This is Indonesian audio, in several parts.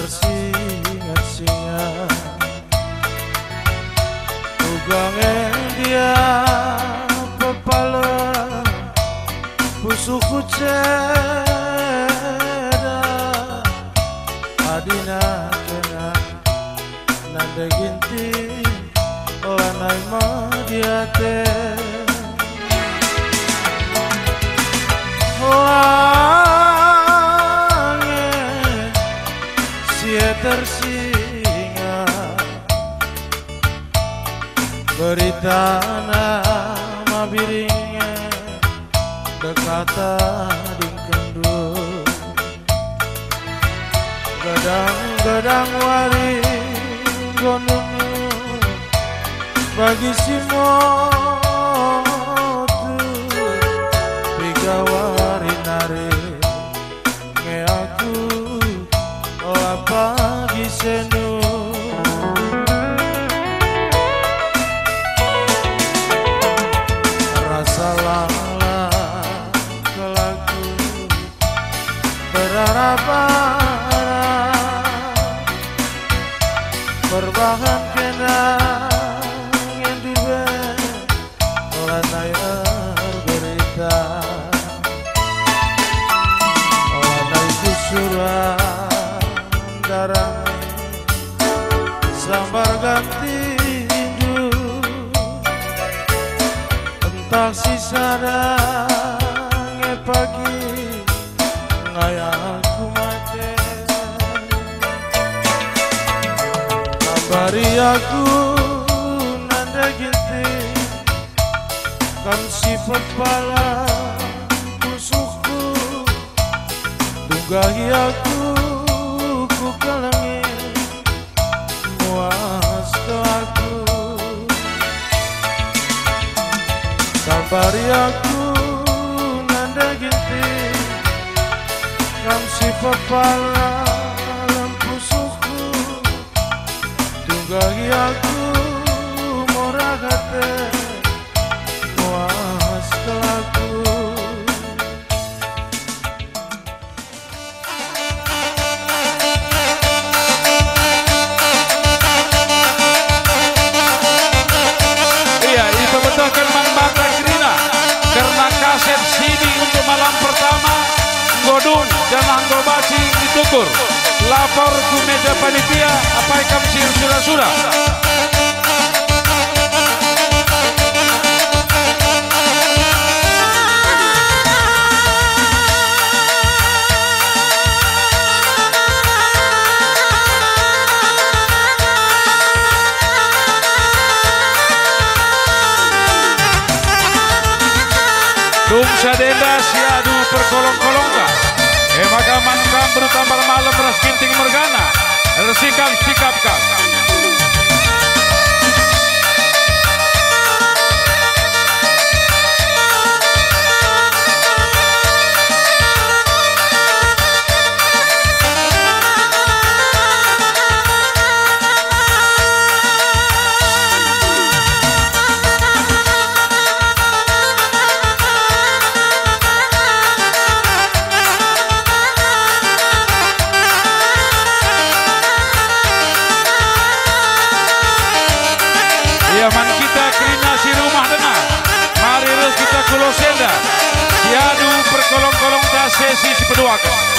tersingat-singat ugange dia pepala pusuku ceda adina kena nanda ginti lanai madiate wange sia tersingat berita nama biringnya dekata dingkendu gadang-gadang waring gonung bagi si motu bigawari nare nge aku lapagi senu rasa lala kelaku berharap berbahan kena lanai berita lanai kusuran darah sambar ganti rindu entah sisa dange pagi ngayaku mati kabari aku nanda ginti kan si pepala pusukku dugahi aku ku kalangi muas aku kabari aku nanda ginti kan si pepala pusukku dugahi aku moragate Godun dan anggobaci ditukur lapor ku meja panitia apa ikam sir sudah-sudah Dung sadenda siadu perkolong-kolongka makaman kam bertambar malam beras ginting mergana resikam sikapkan Yaman kita kerinasi rumah dengar mari kita kulosenda siadu perkolong-kolong ta sesi sepeduakan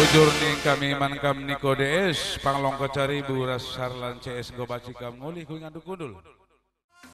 Lujur ning kami man kam Niko DS panglong kecari buras sarlan CS go bacikam nguli ku ngadu kundul.